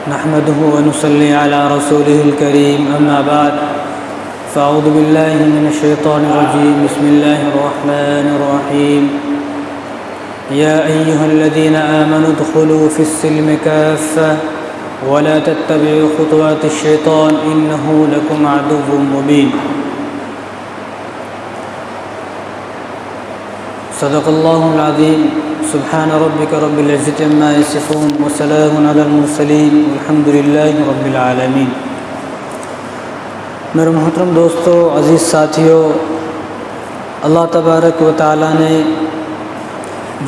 نحمده ونصلي على رسوله الكريم أما بعد فأعوذ بالله من الشيطان الرجيم بسم الله الرحمن الرحيم يا أيها الذين آمنوا ادخلوا في السلم كافة ولا تتبعوا خطوات الشيطان إنه لكم عدو مبين صدق الله العظيم سبحان ربك رب العزة عما يصفون وسلام على المرسلين والحمد لله رب العالمين۔ میرے محترم دوستو، عزیز ساتھیو، اللہ تبارک و تعالیٰ نے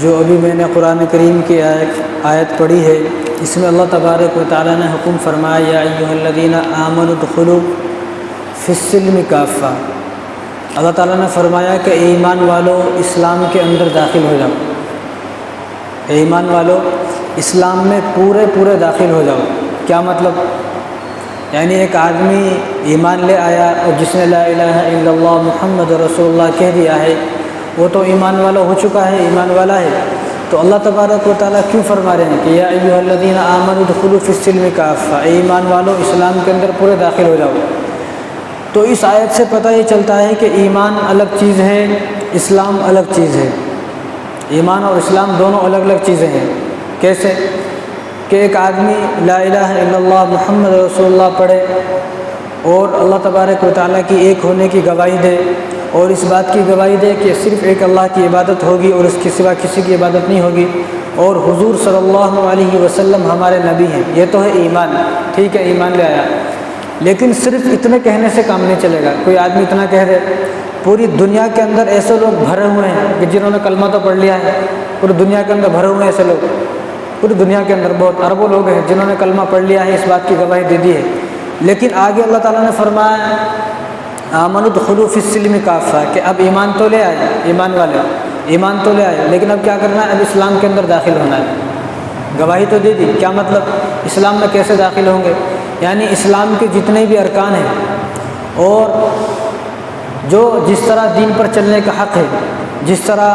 جو ابھی میں نے قرآن کریم کی آیت پڑھی ہے، اس میں اللہ تبارک و تعالیٰ نے حکم فرمایا یا ایھا الذین آمنوا ادخلوا فی السلم کافہ۔ اللہ تعالیٰ نے فرمایا کہ ایمان والو اسلام کے اندر داخل ہو جاؤ، ایمان والو اسلام میں پورے داخل ہو جاؤ۔ کیا مطلب؟ یعنی ایک آدمی ایمان لے آیا اور جس نے لا الہ الا اللہ محمد رسول اللہ کہہ دیا ہے، وہ تو ایمان والا ہو چکا ہے، ایمان والا ہے۔ تو اللہ تبارک و تعالیٰ کیوں فرما رہے ہیں کہ یا ایھا الذین آمنوا ادخلوا فی السلم کافہ، ایمان والو اسلام کے اندر پورے داخل ہو جاؤ۔ تو اس آیت سے پتہ یہ چلتا ہے کہ ایمان الگ چیز ہے، اسلام الگ چیز ہے۔ ایمان اور اسلام دونوں الگ الگ چیزیں ہیں۔ کیسے؟ کہ ایک آدمی لا الہ الا اللہ محمد رسول اللہ پڑھے اور اللہ تبارک و تعالیٰ کی ایک ہونے کی گواہی دے، اور اس بات کی گواہی دے کہ صرف ایک اللہ کی عبادت ہوگی اور اس کے سوا کسی کی عبادت نہیں ہوگی، اور حضور صلی اللہ علیہ وسلم ہمارے نبی ہیں۔ یہ تو ہے ایمان، ٹھیک ہے، ایمان لے آیا۔ لیکن صرف اتنے کہنے سے کام نہیں چلے گا۔ کوئی آدمی اتنا کہہ دے، پوری دنیا کے اندر ایسے لوگ بھرے ہوئے ہیں کہ جنہوں نے کلمہ تو پڑھ لیا ہے، پوری دنیا کے اندر بھرے ہوئے ہیں ایسے لوگ، پوری دنیا کے اندر بہت اربوں لوگ ہیں جنہوں نے کلمہ پڑھ لیا ہے، اس بات کی گواہی دے دی ہے۔ لیکن آگے اللہ تعالیٰ نے فرمایا آمنوا ادخلوا فی السلم کافہ، کہ اب ایمان تو لے آئے، ایمان والے ایمان تو لے آئے، لیکن اب کیا کرنا ہے؟ اب اسلام کے اندر داخل ہونا ہے۔ گواہی تو دے دی، کیا مطلب؟ اسلام میں کیسے داخل ہوں گے؟ یعنی اسلام کے جتنے بھی ارکان ہیں اور جو جس طرح دین پر چلنے کا حق ہے، جس طرح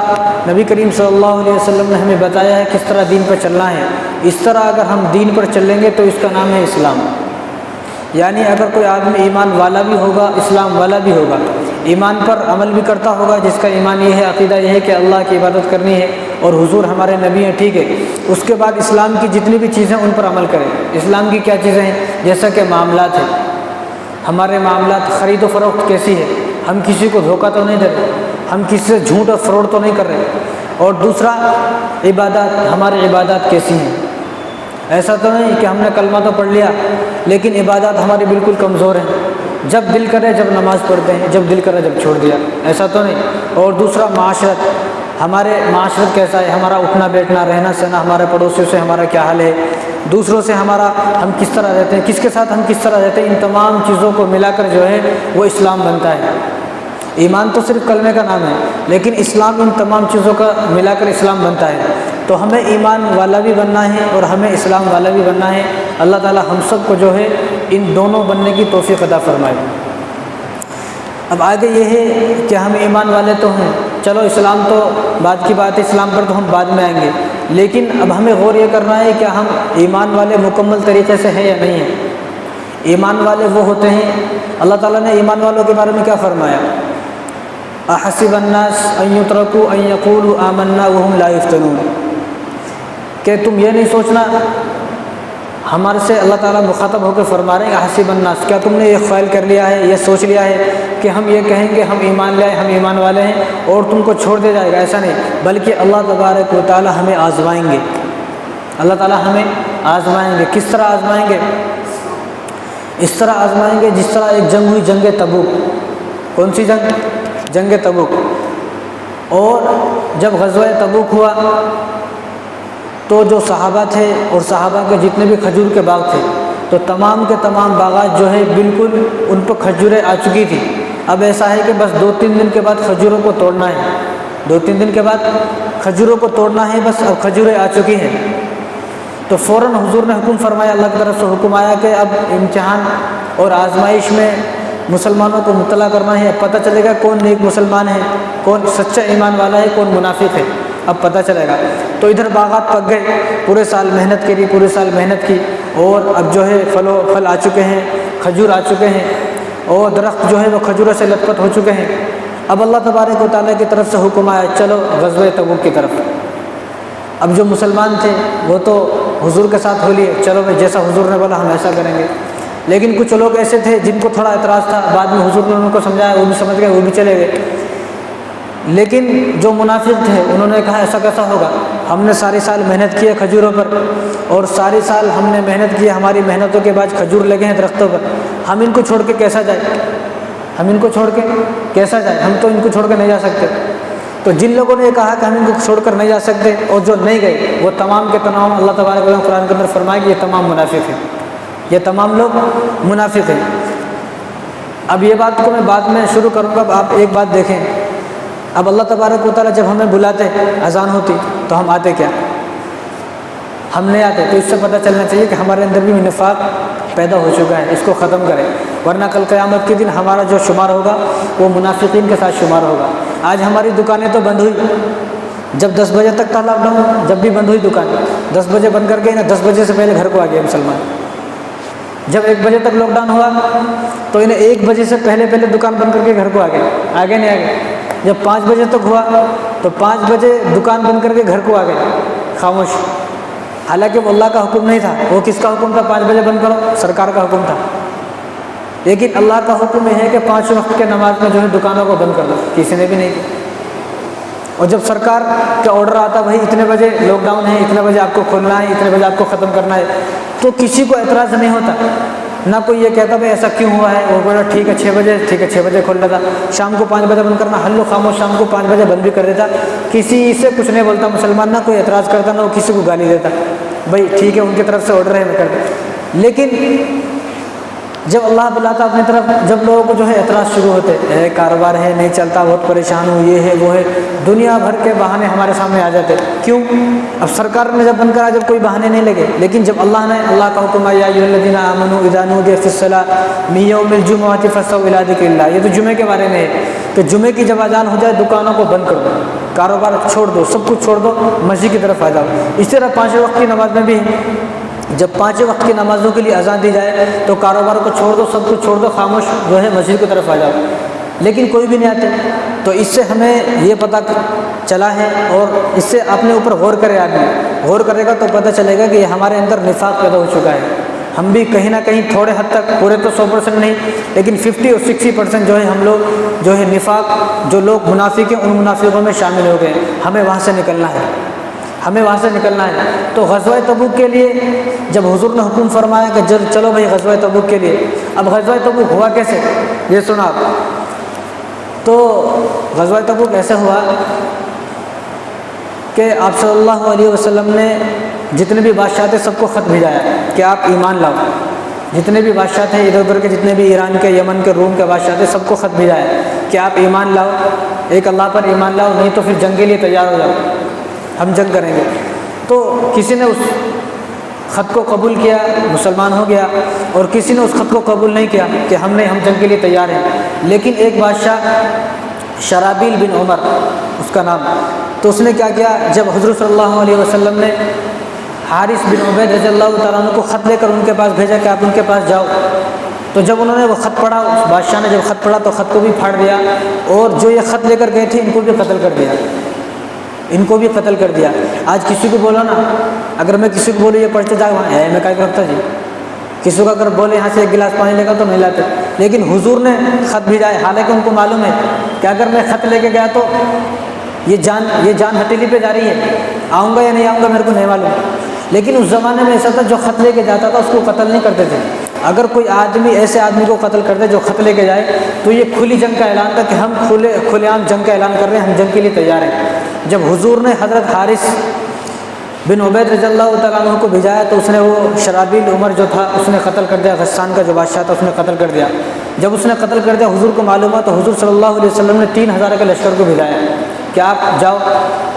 نبی کریم صلی اللہ علیہ وسلم نے ہمیں بتایا ہے کس طرح دین پر چلنا ہے، اس طرح اگر ہم دین پر چلیں گے تو اس کا نام ہے اسلام۔ یعنی اگر کوئی آدمی ایمان والا بھی ہوگا، اسلام والا بھی ہوگا، ایمان پر عمل بھی کرتا ہوگا، جس کا ایمان یہ ہے، عقیدہ یہ ہے کہ اللہ کی عبادت کرنی ہے اور حضور ہمارے نبی ہیں، ٹھیک ہے، اس کے بعد اسلام کی جتنی بھی چیزیں ان پر عمل کریں۔ اسلام کی کیا چیزیں ہیں؟ جیسا کہ معاملات ہیں، ہمارے معاملات، خرید و فروخت کیسی ہے، ہم کسی کو دھوکہ تو نہیں دیتے، ہم کسی سے جھوٹ اور فراڈ تو نہیں کر رہے، اور دوسرا عبادات، ہماری عبادات کیسی ہیں۔ ایسا تو نہیں کہ ہم نے کلمہ تو پڑھ لیا لیکن عبادات ہماری بالکل کمزور ہیں، جب دل کرے جب نماز پڑھتے ہیں، جب دل کرے جب چھوڑ دیا، ایسا تو نہیں۔ اور دوسرا معاشرت، ہمارے معاشرت کیسا ہے، ہمارا اٹھنا بیٹھنا، رہنا سہنا، ہمارے پڑوسیوں سے ہمارا کیا حال ہے، دوسروں سے ہم کس طرح رہتے ہیں، کس کے ساتھ ہم کس طرح رہتے ہیں، ان تمام چیزوں کو ملا کر جو ہے وہ اسلام بنتا ہے۔ ایمان تو صرف کلمے کا نام ہے، لیکن اسلام ان تمام چیزوں کا ملا کر اسلام بنتا ہے۔ تو ہمیں ایمان والا بھی بننا ہے اور ہمیں اسلام والا بھی بننا ہے۔ اللہ تعالیٰ ہم سب کو جو ہے ان دونوں بننے کی توفیق عطا فرمائے۔ اب آگے یہ ہے کہ ہم ایمان والے تو ہیں، چلو اسلام تو بعد کی بات ہے، اسلام پر تو ہم بعد میں آئیں گے، لیکن اب ہمیں غور یہ کرنا ہے کہ ہم ایمان والے مکمل طریقے سے ہیں یا نہیں ہیں۔ ایمان والے وہ ہوتے ہیں، اللہ تعالیٰ نے ایمان والوں کے بارے میں کیا فرمایا؟ احسب الناس ان یترکوا ان یقولوا آمنا وهم لا یفتنون، کہ تم یہ نہیں سوچنا، ہمارے سے اللہ تعالیٰ مخاطب ہو کے فرما رہے ہیں احسب الناس، کیا تم نے یہ خیال کر لیا ہے، یہ سوچ لیا ہے کہ ہم یہ کہیں گے ہم ایمان لائے، ہم ایمان والے ہیں اور تم کو چھوڑ دیا جائے گا؟ ایسا نہیں، بلکہ اللہ تبارک و تعالیٰ ہمیں آزمائیں گے، اللہ تعالیٰ ہمیں آزمائیں گے۔ کس طرح آزمائیں گے؟ اس طرح آزمائیں گے جس طرح ایک جنگ ہوئی، جنگ تبوک۔ کون سی جنگ؟ جنگ تبوک۔ اور جب غزوہ تبوک ہوا تو جو صحابہ تھے اور صحابہ کے جتنے بھی کھجور کے باغ تھے، تو تمام کے تمام باغات جو ہے بالکل ان پر کھجوریں آ چکی تھی۔ اب ایسا ہے کہ بس 2-3 دن کے بعد کھجوروں کو توڑنا ہے، 2-3 دن کے بعد کھجوروں کو توڑنا ہے، بس اب کھجوریں آ چکی ہیں۔ تو فوراً حضور نے حکم فرمایا، اللہ کی طرف سے حکم آیا کہ اب امتحان اور آزمائش میں مسلمانوں کو مطلع کرنا ہے، اب پتہ چلے گا کون نیک مسلمان ہے، کون سچا ایمان والا ہے، کون منافق ہے، اب پتہ چلے گا۔ تو ادھر باغات پک گئے، پورے سال محنت کری، پورے سال محنت کی، اور اب جو ہے پھل آ چکے ہیں، کھجور آ چکے ہیں، اور درخت جو ہے وہ کھجوروں سے لت پت ہو چکے ہیں۔ اب اللہ تبارک و تعالیٰ کی طرف سے حکم آیا چلو غزوہ تبوک کی طرف۔ اب جو مسلمان تھے وہ تو حضور کے ساتھ ہو لیے، چلو بھائی جیسا حضور نے بولا ہم ایسا کریں گے۔ لیکن کچھ لوگ ایسے تھے جن کو تھوڑا اعتراض تھا، بعد میں حضور نے ان کو سمجھایا، وہ بھی سمجھ گئے، وہ بھی چلے گئے۔ لیکن جو منافق تھے انہوں نے کہا ایسا کیسا ہوگا، ہم نے ساری سال محنت کی ہے کھجوروں پر، اور ساری سال ہم نے محنت کی ہے، ہماری محنتوں کے بعد کھجور لگے ہیں درختوں پر، ہم ان کو چھوڑ کے کیسا جائیں، ہم ان کو چھوڑ کے کیسا جائیں، ہم تو ان کو چھوڑ کے نہیں جا سکتے۔ تو جن لوگوں نے یہ کہا کہ ہم ان کو چھوڑ کر نہیں جا سکتے اور جو نہیں گئے وہ تمام کے تمام اللہ تبارک و تعالیٰ قرآن کے اندر فرمائے کہ یہ تمام منافق ہیں، یہ تمام لوگ منافق ہیں۔ اب یہ بات کو میں بعد میں شروع کروں گا، اب آپ ایک بات دیکھیں، اب اللہ تبارک و تعالیٰ جب ہمیں بلاتے اذان ہوتی تو ہم آتے کیا؟ ہم نہیں آتے۔ تو اس سے پتہ چلنا چاہیے کہ ہمارے اندر بھی نفاق پیدا ہو چکا ہے، اس کو ختم کریں، ورنہ کل قیامت کے دن ہمارا جو شمار ہوگا وہ منافقین کے ساتھ شمار ہوگا۔ آج ہماری دکانیں تو بند ہوئی، جب 10 بجے تک تھا لاک ڈاؤن، جب بھی بند ہوئی دکانیں، 10 بجے بند کر کے 10 بجے سے پہلے گھر کو آ گئے مسلمان۔ جب 1 بجے تک لاک ڈاؤن ہوا تو انہیں 1 بجے سے پہلے دکان بند کر کے گھر کو آ گئے، آگے نہیں آگے۔ جب 5 بجے تک ہوا تو 5 بجے دکان بند کر کے گھر کو آ گئے، خاموش۔ حالانکہ وہ اللہ کا حکم نہیں تھا، وہ کس کا حکم تھا؟ 5 بجے بند کرو، سرکار کا حکم تھا۔ لیکن اللہ کا حکم یہ ہے کہ 5 وقت کے نماز میں جو ہے دکانوں کو بند کر دو، کسی نے بھی نہیں کیا۔ اور جب سرکار کا آرڈر آتا بھائی اتنے بجے لاک ڈاؤن ہے، اتنے بجے آپ کو کھولنا ہے، اتنے بجے آپ کو ختم کرنا ہے، تو کسی کو اعتراض نہیں ہوتا، نہ کوئی یہ کہتا بھائی ایسا کیوں ہوا ہے، وہ بولا ٹھیک ہے 6 بجے، ٹھیک ہے 6 بجے کھول لیتا، شام کو 5 بجے بند کرنا، ہلو خاموش، شام کو 5 بجے بند بھی کر دیتا، کسی سے کچھ نہیں بولتا مسلمان، نہ کوئی اعتراض کرتا، نہ وہ کسی کو گالی دیتا، بھائی ٹھیک ہے ان کی طرف سے آرڈر ہے میں کر دیں۔ لیکن جب اللہ بلاتا اپنی طرف، جب لوگوں کو جو ہے اعتراض شروع ہوتے، کاروبار ہے نہیں چلتا، بہت پریشان ہوں، یہ ہے وہ ہے، دنیا بھر کے بہانے ہمارے سامنے آ جاتے۔ کیوں؟ اب سرکار نے جب بند کرا، جب کوئی بہانے نہیں لگے، لیکن جب اللہ کا حکم ہے یا ایھا الذین آمنوا اذا نودی فی الصلاۃ من یوم الجمعۃ فاسعوا الی ذکر اللہ، یہ تو جمعے کے بارے میں ہے کہ جمعے کی جب اذان ہو جائے دکانوں کو بند کر دو، کاروبار چھوڑ دو، سب کچھ چھوڑ دو، مسجد کی طرف آ جاؤ۔ اس طرح 5 وقت کی نماز میں بھی جب 5 وقت کی نمازوں کے لیے اذان دی جائے تو کاروبار کو چھوڑ دو، سب کچھ چھوڑ دو، خاموش جو ہے مسجد کی طرف آ جاؤ، لیکن کوئی بھی نہیں آتے۔ تو اس سے ہمیں یہ پتہ چلا ہے، اور اس سے اپنے اوپر غور کرے، آدمی غور کرے گا تو پتہ چلے گا کہ یہ ہمارے اندر نفاق پیدا ہو چکا ہے۔ ہم بھی کہیں نہ کہیں تھوڑے حد تک، پورے تو 100% نہیں، لیکن 50 اور 60% جو ہے ہم لوگ جو ہے نفاق، جو لوگ منافق ہیں ان منافقوں میں شامل ہو گئے۔ ہمیں وہاں سے نکلنا ہے، ہمیں وہاں سے نکلنا ہے۔ تو غزوہ تبوک کے لیے جب حضور نے حکم فرمایا کہ چلو بھائی غزوہ تبوک کے لیے، اب غزوہ تبوک ہوا کیسے یہ سنا آپ۔ تو غزوہ تبوک ایسے ہوا کہ آپ صلی اللہ علیہ وسلم نے جتنے بھی بادشاہ تھے سب کو خط بھیجایا کہ آپ ایمان لاؤ، جتنے بھی بادشاہ تھے ادھر ادھر کے، جتنے بھی ایران کے، یمن کے، روم کے بادشاہ تھے، سب کو خط بھیجایا کہ آپ ایمان لاؤ، ایک اللہ پر ایمان لاؤ، نہیں تو پھر جنگ کے لیے تیار ہو جاؤ، ہم جنگ کریں گے۔ تو کسی نے اس خط کو قبول کیا، مسلمان ہو گیا، اور کسی نے اس خط کو قبول نہیں کیا کہ ہم جنگ کے لیے تیار ہیں۔ لیکن ایک بادشاہ شرابیل بن عمر اس کا نام، تو اس نے کیا کیا، جب حضور صلی اللہ علیہ وسلم نے حارث بن عبید رضی اللہ تعالیٰ عنہ کو خط لے کر ان کے پاس بھیجا کہ آپ ان کے پاس جاؤ، تو جب انہوں نے وہ خط پڑھا، اس بادشاہ نے جب خط پڑھا تو خط کو بھی پھاڑ دیا، اور جو یہ خط لے کر گئے تھے ان کو بھی قتل کر دیا، ان کو بھی قتل کر دیا۔ آج کسی کو بولا نا، اگر میں کسی کو بولوں یہ پڑھتے جا وہاں ہے، میں کیا کرتا جی، کسی کو اگر بولے یہاں سے 1 گلاس پانی لے گا تو نہیں لاتے، لیکن حضور نے خط بھیجا ہے، حالانکہ ان کو معلوم ہے کہ اگر میں خط لے کے گیا تو یہ جان ہتھیلی پہ جا رہی ہے، آؤں گا یا نہیں آؤں گا میرے کو نہیں معلوم۔ لیکن اس زمانے میں ایسا تھا جو خط لے کے جاتا تھا اس کو قتل نہیں کرتے تھے، اگر کوئی آدمی ایسے آدمی کو قتل کر دے جو خط لے کے جائے تو یہ کھلی جنگ کا اعلان تھا کہ ہم کھلے عام جنگ کا اعلان کر رہے ہیں، ہم جنگ کے لیے تیار ہیں۔ جب حضور نے حضرت حارث بن عبید رضی اللہ تعالیٰ عنہ کو بھیجایا تو اس نے وہ شرابیل عمر جو تھا اس نے قتل کر دیا، غسان کا جو بادشاہ تھا اس نے قتل کر دیا۔ جب اس نے قتل کر دیا حضور کو معلوم ہوا تو حضور صلی اللہ علیہ وسلم نے 3000 کے لشکر کو بھیجایا کہ آپ جاؤ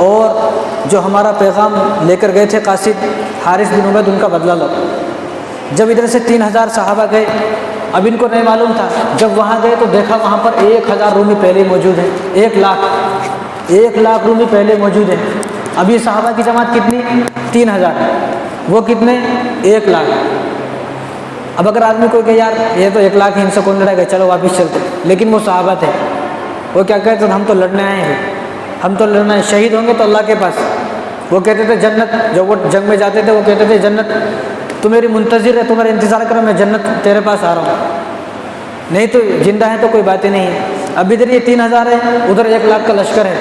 اور جو ہمارا پیغام لے کر گئے تھے قاصد حارث بن عبید ان کا بدلہ لو۔ جب ادھر سے 3000 صحابہ گئے، اب ان کو نہیں معلوم تھا، جب وہاں گئے تو دیکھا وہاں پر 1000 رومی پہلے موجود ہیں، 1 لاکھ رومی پہلے موجود ہیں۔ اب یہ صحابہ کی جماعت کتنی؟ 3000، وہ کتنے؟ 1 لاکھ۔ اب اگر آدمی کوئی کہ یار یہ تو 1 لاکھ ان سے کون لڑے گا، چلو واپس چلتے، لیکن وہ صحابہ تھے، وہ کیا کہتے تھے؟ ہم تو لڑنے آئے ہیں، ہم تو لڑنا ہے، شہید ہوں گے تو اللہ کے پاس۔ وہ کہتے تھے جنت، جب وہ جنگ میں جاتے تھے وہ کہتے تھے جنت تو میری منتظر ہے، تمہارا انتظار کرو، میں جنت تیرے پاس آ رہا ہوں، نہیں تو زندہ ہے تو کوئی بات ہی نہیں ہے۔ اب ادھر یہ 3000 ہے، ادھر 1 لاکھ کا لشکر ہے،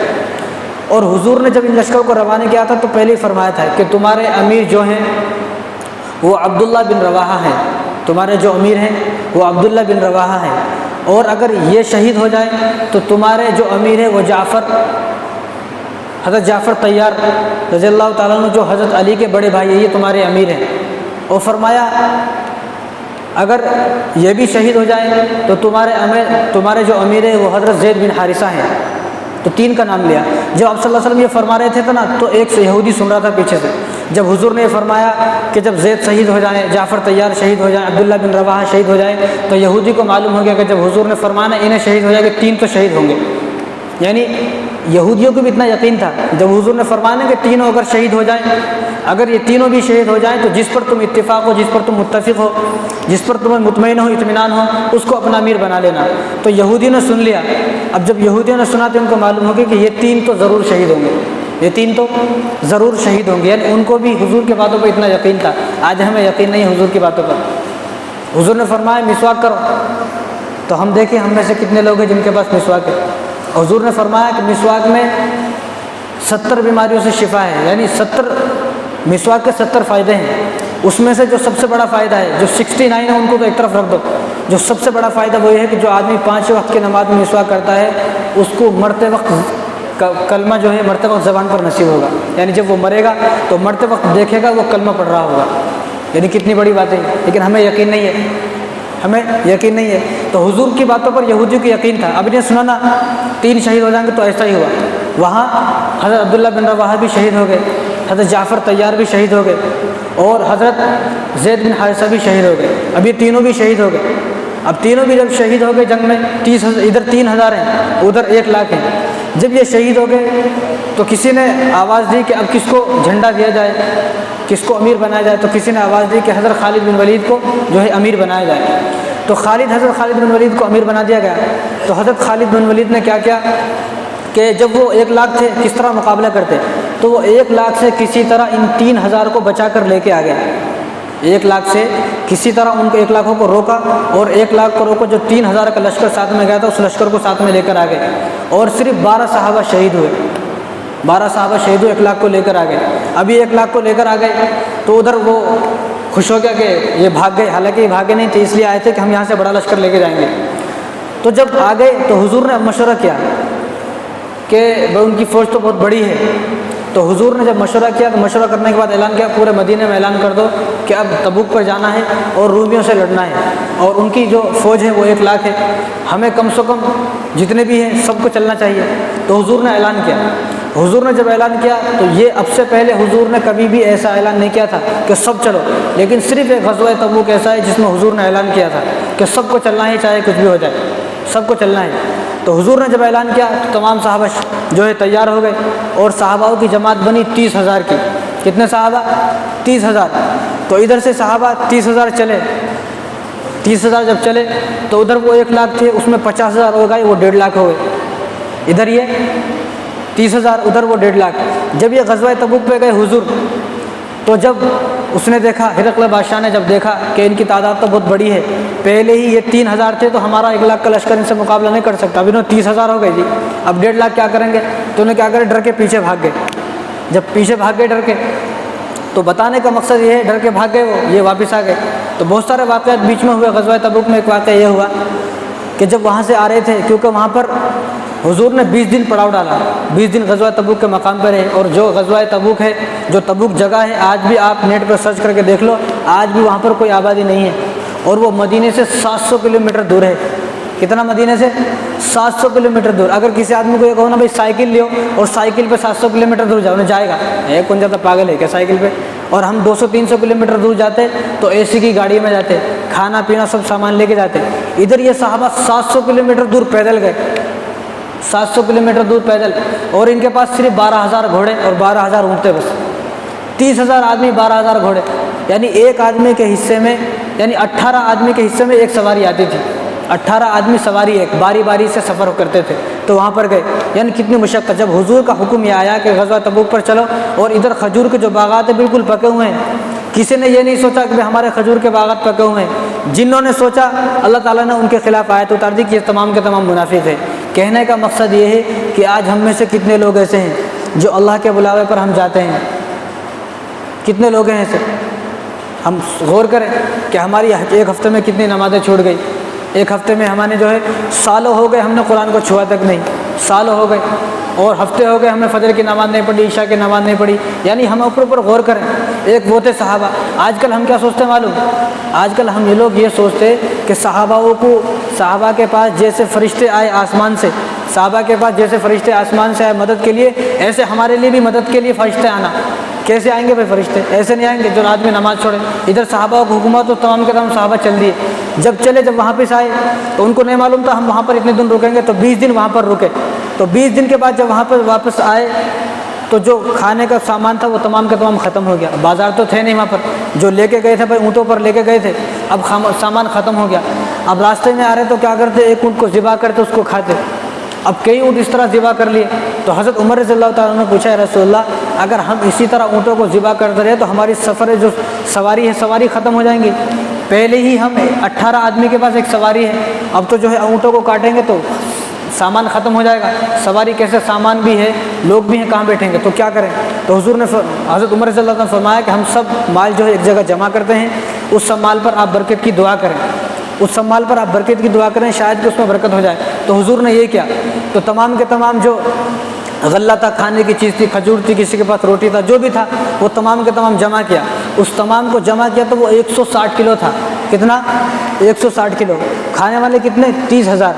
اور حضور نے جب ان لشکر کو روانہ کیا تھا تو پہلے ہی فرمایا تھا کہ تمہارے امیر جو ہیں وہ عبداللہ بن رواحہ ہیں، تمہارے جو امیر ہیں وہ عبداللہ بن رواحہ ہیں، اور اگر یہ شہید ہو جائے تو تمہارے جو امیر ہے وہ حضرت جعفر طیار رضی اللہ تعالیٰ عنہ، جو حضرت علی کے بڑے بھائی ہیں، یہ تمہارے امیر ہیں۔ اور فرمایا اگر یہ بھی شہید ہو جائے تو تمہارے جو امیر ہے وہ حضرت زید بن حارثہ ہیں۔ تو 3 کا نام لیا۔ جب آپ صلی اللہ علیہ وسلم یہ فرما رہے تھے نا تو ایک یہودی سن رہا تھا پیچھے سے، جب حضور نے یہ فرمایا کہ جب زید شہید ہو جائیں، جعفر طیار شہید ہو جائیں، عبداللہ بن رواحہ شہید ہو جائیں، تو یہودی کو معلوم ہو گیا کہ جب حضور نے فرمانا انہیں شہید ہو جائے گا 3 تو شہید ہوں گے، یعنی یہودیوں کو بھی اتنا یقین تھا جب حضور نے فرمانا کہ 3 اگر شہید ہو جائیں، اگر یہ 3 بھی شہید ہو جائیں تو جس پر تم اتفاق ہو، جس پر تم متفق ہو، جس پر تمہیں مطمئن ہو، اطمینان ہو، اس کو اپنا امیر بنا لینا۔ تو یہودیوں نے سن لیا۔ اب جب یہودیوں نے سنا تو ان کو معلوم ہو گیا کہ یہ 3 تو ضرور شہید ہوں گے، یہ 3 تو ضرور شہید ہوں گے، یعنی ان کو بھی حضور کی باتوں پر اتنا یقین تھا۔ آج ہمیں یقین نہیں حضور کی باتوں پر۔ حضور نے فرمایا مسواک کرو، تو ہم دیکھیں ہم میں سے کتنے لوگ ہیں جن کے پاس مسواک ہے۔ حضور نے فرمایا کہ مسواک میں 70 بیماریوں سے شفا ہے، یعنی 70 مسواک کے 70 فائدے ہیں، اس میں سے جو سب سے بڑا فائدہ ہے، جو 69 ہے ان کو تو ایک طرف رکھ دو، جو سب سے بڑا فائدہ وہ یہ ہے کہ جو آدمی 5 وقت کی نماز میں مسواک کرتا ہے اس کو مرتے وقت کلمہ جو ہے مرتے وقت زبان پر نصیب ہوگا، یعنی جب وہ مرے گا تو مرتے وقت دیکھے گا وہ کلمہ پڑھ رہا ہوگا، یعنی کتنی بڑی بات ہے، لیکن ہمیں یقین نہیں ہے، ہمیں یقین نہیں ہے۔ تو حضور کی باتوں پر یہودیوں کو یقین تھا۔ اب نے سنا نا 3 شہید ہو جائیں گے تو ایسا ہی ہوا، وہاں حضرت عبداللہ بن رواحہ بھی شہید ہو گئے، حضرت جعفر طیار بھی شہید ہو گئے، اور حضرت زید بن حارثہ بھی شہید ہو گئے۔ اب یہ تینوں بھی شہید ہو گئے۔ اب تینوں بھی جب شہید ہو گئے جنگ میں، ادھر 3000 ہیں، ادھر 1 لاکھ ہیں۔ جب یہ شہید ہو گئے تو کسی نے آواز دی کہ اب کس کو جھنڈا دیا جائے، کس کو امیر بنایا جائے، تو کسی نے آواز دی کہ حضرت خالد بن ولید کو جو ہے امیر بنایا جائے۔ تو حضرت خالد بن ولید کو امیر بنا دیا گیا۔ تو حضرت خالد بن ولید نے کیا کیا کہ جب وہ 1 لاکھ تھے کس طرح مقابلہ کرتے، تو وہ 1 لاکھ سے کسی طرح ان 3000 کو بچا کر لے کے آ گئے۔ 1 لاکھ سے کسی طرح ان کو 1 لاکھوں کو روکا، اور 1 لاکھ کو روکا، جو 3000 کا لشکر ساتھ میں گیا تھا اس لشکر کو ساتھ میں لے کر آ گئے، اور صرف 12 صحابہ شہید ہوئے، 12 صحابہ شہید ہوئے، 1 لاکھ کو لے کر آ گئے۔ ابھی 1 لاکھ کو لے کر آ گئے تو ادھر وہ خوش ہو گیا کہ یہ بھاگ گئے، حالانکہ یہ بھاگے نہیں تھے، اس لیے آئے تھے کہ ہم یہاں سے بڑا لشکر لے کے جائیں گے۔ تو جب آ گئے تو حضور نے مشورہ کیا کہ ان کی فوج تو بہت بڑی ہے، تو حضور نے جب مشورہ کیا تو مشورہ کرنے کے بعد اعلان کیا پورے مدینے میں اعلان کر دو کہ اب تبوک پر جانا ہے اور رومیوں سے لڑنا ہے، اور ان کی جو فوج ہے وہ 1 لاکھ ہے، ہمیں کم سے کم جتنے بھی ہیں سب کو چلنا چاہیے۔ تو حضور نے اعلان کیا۔ حضور نے جب اعلان کیا تو یہ اب سے پہلے حضور نے کبھی بھی ایسا اعلان نہیں کیا تھا کہ سب چلو، لیکن صرف ایک غزوہ تبوک ایسا ہے جس میں حضور نے اعلان کیا تھا کہ سب کو چلنا ہے، چاہے کچھ بھی ہو جائے، سب کو چلنا ہے۔ تو حضور نے جب اعلان کیا تو تمام صحابہ جو ہے تیار ہو گئے، اور صحاباؤں کی جماعت بنی 30,000 کی۔ کتنے صحابہ؟ 30,000۔ تو ادھر سے صحابہ 30,000 چلے، 30,000 جب چلے تو ادھر وہ 1 لاکھ تھے، اس میں 50,000 ہو گئے، وہ 1.5 لاکھ ہو گئے۔ ادھر یہ 30,000، ادھر وہ 1.5 لاکھ۔ جب یہ غزوہ تبوک پہ گئے حضور، تو جب اس نے دیکھا، ہرقل بادشاہ نے جب دیکھا کہ ان کی تعداد تو بہت بڑی ہے، پہلے ہی یہ 3,000 تھے تو ہمارا 1 لاکھ کا لشکر ان سے مقابلہ نہیں کر سکتا، اب انہوں 30,000 ہو گئے جی، اب 1.5 لاکھ کیا کریں گے؟ تو انہیں کیا کرے، ڈر کے پیچھے بھاگ گئے۔ جب پیچھے بھاگ گئے ڈر کے، تو بتانے کا مقصد یہ ہے ڈر کے بھاگ گئے وہ، یہ واپس آ گئے۔ تو بہت سارے واقعات بیچ میں ہوئے۔ غزوہ تبوک میں ایک واقعہ یہ ہوا کہ جب وہاں سے آ رہے تھے، کیونکہ وہاں پر حضور نے 20 دن پڑاؤ ڈالا، 20 دن غزوہ تبوک کے مقام پر ہے، اور جو غزوہ تبوک ہے، جو تبوک جگہ ہے، آج بھی آپ نیٹ پر سرچ کر کے دیکھ لو، آج بھی وہاں پر کوئی آبادی نہیں ہے، اور وہ مدینے سے 700 کلومیٹر دور ہے۔ کتنا؟ مدینے سے 700 کلومیٹر دور۔ اگر کسی آدمی کو یہ کہو نا بھائی سائیکل لیو اور سائیکل پہ 700 کلومیٹر دور جاؤ، نہ جائے گا، کون جاتا پاگل ہے کیا سائیکل پہ؟ اور ہم 200-300 کلومیٹر دور جاتے تو اے سی کی گاڑی میں جاتے، کھانا پینا سب سامان لے کے جاتے۔ ادھر یہ صحابہ 700 کلومیٹر دور پیدل گئے، 700 کلومیٹر دور پیدل، اور ان کے پاس صرف 12,000 گھوڑے اور 12,000 اونٹیں بس۔ 30,000 آدمی 12,000 گھوڑے، یعنی ایک آدمی کے حصے میں، یعنی 18 آدمی کے حصے میں ایک سواری آتی تھی، 18 آدمی سواری ایک، باری باری سے سفر کرتے تھے، تو وہاں پر گئے، یعنی کتنی مشقت۔ جب حضور کا حکم یہ آیا کہ غزوہ تبوک پر چلو، اور ادھر کھجور کے جو باغات ہیں بالکل پکے ہوئے ہیں، کسی نے یہ نہیں سوچا کہ ہمارے کھجور کے باغات پکے ہوئے ہیں، جنہوں نے سوچا اللہ تعالیٰ نے ان کے خلاف آیت اتار دی کہ یہ تمام کے تمام منافق ہیں۔ کہنے کا مقصد یہ ہے کہ آج ہم میں سے کتنے لوگ ایسے ہیں جو اللہ کے بلاوے پر ہم جاتے ہیں، کتنے لوگ ہیں ایسے؟ ہم غور کریں کہ ہماری ایک ہفتے میں کتنی نمازیں چھوٹ گئی، ایک ہفتے میں ہمارے جو ہے سالوں ہو گئے ہم نے قرآن کو چھوا تک نہیں، سالوں ہو گئے، اور ہفتے ہو گئے ہم نے فجر کی نماز نہیں پڑھی، عشاء کی نماز نہیں پڑھی، یعنی ہم اوپر غور کریں۔ ایک وہ تھے صحابہ۔ آج کل ہم کیا سوچتے ہیں معلوم؟ آج کل ہم یہ لوگ یہ سوچتے کہ صحابہ کے پاس جیسے فرشتے آئے آسمان سے، صحابہ کے پاس جیسے فرشتے آسمان سے آئے مدد کے لیے، ایسے ہمارے لیے بھی مدد کے لیے فرشتے آنا۔ کیسے آئیں گے بھائی فرشتے؟ ایسے نہیں آئیں گے جو آدمی نماز چھوڑے۔ ادھر صحابہ کو حکومت تو تمام کے تمام صحابہ چل دیے، جب چلے جب وہاں پہ آئے تو ان کو نہیں معلوم تھا ہم وہاں پر اتنے دن رکیں گے، تو 20 دن وہاں پر رکے، تو 20 دن کے بعد جب وہاں پر واپس آئے تو جو کھانے کا سامان تھا وہ تمام کا تمام ختم ہو گیا، بازار تو تھے نہیں وہاں پر، جو لے کے گئے تھے بھائی اونٹوں پر لے کے گئے تھے، اب سامان ختم ہو گیا۔ اب راستے میں آ رہے تو کیا کرتے؟ ایک اونٹ کو ذبح کرتے، اس کو کھاتے۔ اب کئی اونٹ اس طرح ذبح کر لیے، تو حضرت عمر رضی اللہ تعالیٰ نے پوچھا، رسول اللہ اگر ہم اسی طرح اونٹوں کو ذبح کرتے رہے تو ہماری سفر جو سواری ہے سواری ختم ہو جائیں گی، پہلے ہی ہم 18 آدمی کے پاس ایک سواری ہے، اب تو جو ہے اونٹوں کو کاٹیں گے تو سامان ختم ہو جائے گا، سواری کیسے، سامان بھی ہے لوگ بھی ہیں، کہاں بیٹھیں گے، تو کیا کریں؟ تو حضور نے حضرت عمر رضی اللہ تعالیٰ نے فرمایا کہ ہم سب مال جو ہے ایک جگہ جمع کرتے ہیں، اس سب مال پر آپ برکت کی دعا کریں، اس سب مال پر آپ برکت کی دعا کریں، شاید کہ اس میں برکت ہو جائے۔ تو حضور نے یہ کیا، تو تمام کے تمام جو غلہ تھا، کھانے کی چیز تھی، کھجور تھی، کسی کے پاس روٹی تھا، جو بھی تھا وہ تمام کے تمام جمع کیا۔ اس تمام کو جمع کیا تو وہ 160 کلو تھا۔ کتنا؟ 160 کلو۔ کھانے والے کتنے؟ 30,000،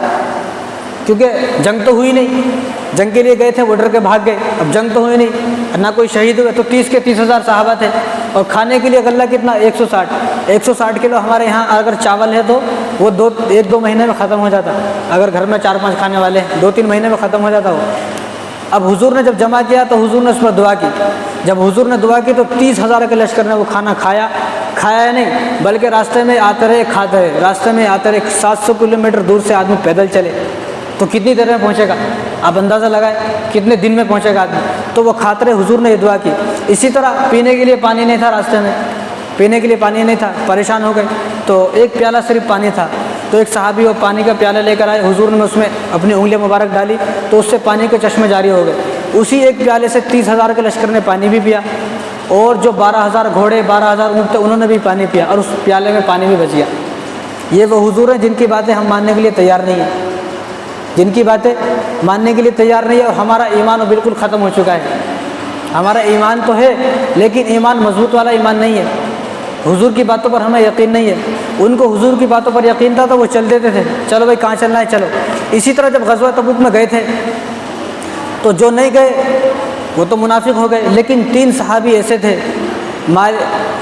کیونکہ جنگ تو ہوئی نہیں، جنگ کے لیے گئے تھے وہ ڈر کے بھاگ گئے، اب جنگ تو ہوئی نہیں، نہ کوئی شہید ہوئے، تو 30 کے 30,000 صحابہ تھے، اور کھانے کے لیے غلہ کتنا؟ 160 کلو۔ ہمارے یہاں اگر چاول ہے تو وہ 1-2 مہینے میں ختم ہو جاتا، اگر گھر میں 4-5 کھانے والے ہیں 2-3 مہینے میں ختم ہو جاتا وہ۔ اب حضور نے جب جمع کیا تو حضور نے اس پر دعا کی، جب حضور نے دعا کی تو 30,000 کے لشکر نے وہ کھانا کھایا نہیں، بلکہ راستے میں آتے رہے کھاتے رہے، راستے میں آتے رہے، 700 کلومیٹر دور سے آدمی پیدل چلے تو کتنی دیر میں پہنچے گا؟ آپ اندازہ لگائیں کتنے دن میں پہنچے گا آدمی، تو وہ کھاتے رہے، حضور نے یہ دعا کی۔ اسی طرح پینے کے لیے پانی نہیں تھا، راستے میں پینے کے لیے پانی نہیں تھا، پریشان ہو گئے، تو ایک پیالہ صرف پانی تھا، تو ایک صحابی وہ پانی کا پیالہ لے کر آئے، حضور نے اس میں اپنی انگلی مبارک ڈالی تو اس سے پانی کے چشمے جاری ہو گئے۔ اسی ایک پیالے سے 30,000 کے لشکر نے پانی بھی پیا، اور جو 12,000 گھوڑے 12,000 اونٹ تھے انہوں نے بھی پانی پیا، اور اس پیالے میں پانی بھی بچ گیا۔ یہ وہ حضور ہیں جن کی باتیں ہم ماننے کے لیے تیار نہیں ہیں، جن کی باتیں ماننے کے لیے تیار نہیں ہے، اور ہمارا ایمان بالکل ختم ہو چکا ہے۔ ہمارا ایمان تو ہے لیکن ایمان مضبوط والا ایمان نہیں ہے، حضور کی باتوں پر ہمیں یقین نہیں ہے۔ ان کو حضور کی باتوں پر یقین تھا تو وہ چل دیتے تھے، چلو بھائی کہاں چلنا ہے چلو۔ اسی طرح جب غزوہ تبوک میں گئے تھے تو جو نہیں گئے وہ تو منافق ہو گئے، لیکن 3 صحابی ایسے تھے،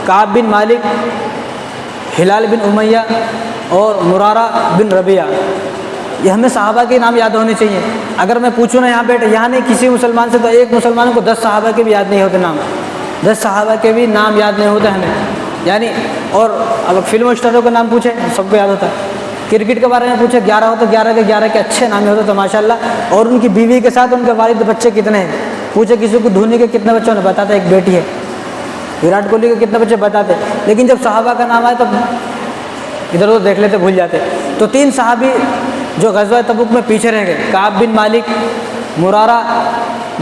کعب بن مالک، ہلال بن امیہ اور مرارہ بن ربیعہ۔ یہ ہمیں صحابہ کے نام یاد ہونے چاہیے۔ اگر میں پوچھوں نا یہاں نہیں کسی مسلمان سے، تو ایک مسلمان کو 10 صحابہ کے بھی یاد نہیں ہوتے نام، 10 صحابہ کے بھی نام یاد نہیں ہوتے ہمیں، یعنی۔ اور اگر فلم اسٹاروں کا نام پوچھے سب کو یاد ہوتا ہے، کرکٹ کے بارے میں پوچھے 11 ہو تو 11 کے 11 کے اچھے نام ہوتے تو ماشاء اللہ، اور ان کی بیوی کے ساتھ ان کے والد بچے کتنے ہیں، پوچھے کسی کو دھونی کے کتنے بچوں نے بتاتا ایک بیٹی ہے، وراٹ کوہلی کے کتنے بچے بتاتے، لیکن جب صحابہ کا نام آئے تو ادھر ادھر دیکھ لیتے، بھول جاتے۔ تو 3 صحابی جو غزوہ تبوک میں پیچھے رہ گئے، کعب بن مالک، مرارہ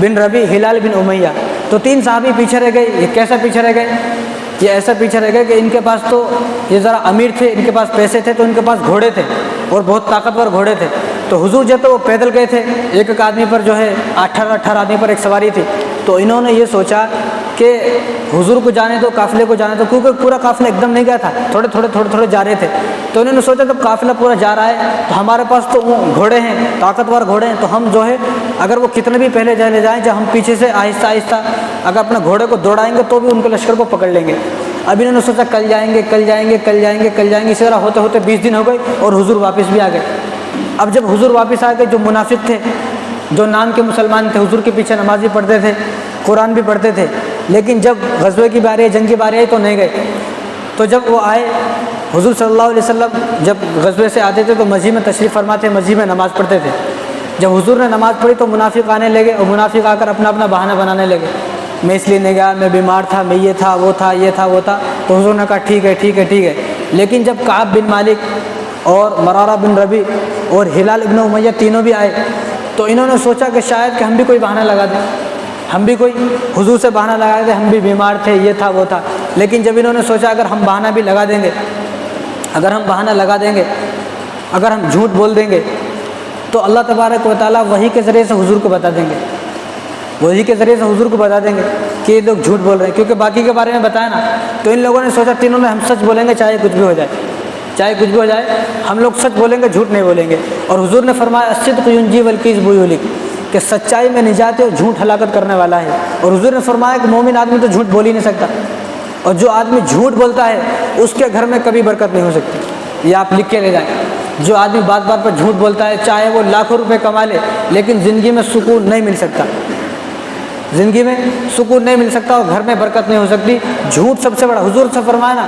بن ربیع، ہلال بن امیہ، تو 3 صحابی پیچھے رہ گئے۔ یہ کیسا پیچھے رہ گئے؟ یہ ایسا پیچھے رہ گئے کہ ان کے پاس تو یہ ذرا امیر تھے، ان کے پاس پیسے تھے، تو ان کے پاس گھوڑے تھے اور بہت طاقتور گھوڑے تھے۔ تو حضور جب تو وہ پیدل گئے تھے، ایک آدمی پر جو ہے 18 آدمی پر ایک سواری تھی، تو انہوں نے یہ سوچا کہ حضور کو جانے دو، قافلے کو جانے دو، کیونکہ پورا قافلہ ایک دم نہیں گیا تھا، تھوڑے جا رہے تھے۔ تو انہوں نے سوچا جب قافلہ پورا جا رہا ہے تو ہمارے پاس تو گھوڑے ہیں، طاقتور گھوڑے ہیں، تو ہم جو ہے اگر وہ کتنے بھی پہلے چلے جائیں، جب ہم پیچھے سے آہستہ آہستہ اگر اپنے گھوڑے کو دوڑائیں گے تو بھی ان کے لشکر کو پکڑ لیں گے۔ اب انہوں نے سوچا کل جائیں گے، اسی طرح ہوتے ہوتے 20 دن ہو گئے اور حضور واپس بھی آ گئے۔ اب جب حضور واپس آ گئے، جو منافق تھے، جو نام کے مسلمان تھے، حضور کے پیچھے نمازی پڑھتے تھے، قرآن بھی پڑھتے تھے، لیکن جب غزوے کی باری آئی، جنگ کی باری آئی تو نہیں گئے۔ تو جب وہ آئے حضور صلی اللہ علیہ وسلم جب غزوے سے آتے تھے تو مسجد میں تشریف فرما تھے، مسجد میں نماز پڑھتے تھے۔ جب حضور نے نماز پڑھی تو منافق آنے لگے، اور منافق آ کر اپنا اپنا بہانہ بنانے لگے، میں اس لیے نہیں گیا، میں بیمار تھا، میں یہ تھا وہ تھا یہ تھا وہ تھا۔ تو حضور نے کہا ٹھیک ہے ٹھیک ہے ٹھیک ہے۔ لیکن جب کعب بن مالک اور مرارہ بن ربیع اور ہلال ابن امیہ تینوں بھی آئے تو انہوں نے سوچا کہ شاید کہ ہم بھی کوئی بہانہ لگا دیں، ہم بھی کوئی حضور سے بہانہ لگا دیں، ہم بھی بیمار تھے، یہ تھا وہ تھا۔ لیکن جب انہوں نے سوچا اگر ہم بہانہ بھی لگا دیں گے، اگر ہم بہانہ لگا دیں گے، اگر ہم جھوٹ بول دیں گے تو اللہ تبارک و تعالیٰ وحی کے ذریعے سے حضور کو بتا دیں گے، وحی کے ذریعے سے حضور کو بتا دیں گے کہ یہ لوگ جھوٹ بول رہے ہیں، کیونکہ باقی کے بارے میں بتایا نا۔ تو ان لوگوں نے سوچا تینوں نے ہم سچ بولیں گے چاہے کچھ بھی ہو جائے، چاہے کچھ بھی ہو جائے ہم لوگ سچ بولیں گے، جھوٹ نہیں بولیں گے۔ اور حضور نے فرمایا الصدق ینجی والکذب یہلک، کہ سچائی میں نجات ہے اور جھوٹ ہلاکت کرنے والا ہے۔ اور حضور نے فرمایا کہ مومن آدمی تو جھوٹ بول ہی نہیں سکتا، اور جو آدمی جھوٹ بولتا ہے اس کے گھر میں کبھی برکت نہیں ہو سکتی۔ یہ آپ لکھ کے لے جائیں، جو آدمی بات بات پر جھوٹ بولتا ہے چاہے وہ لاکھوں روپے کما لے لیکن زندگی میں سکون نہیں مل سکتا، زندگی میں سکون نہیں مل سکتا اور گھر میں برکت نہیں ہو سکتی۔ جھوٹ سب سے بڑا، حضور سے فرمایا نا،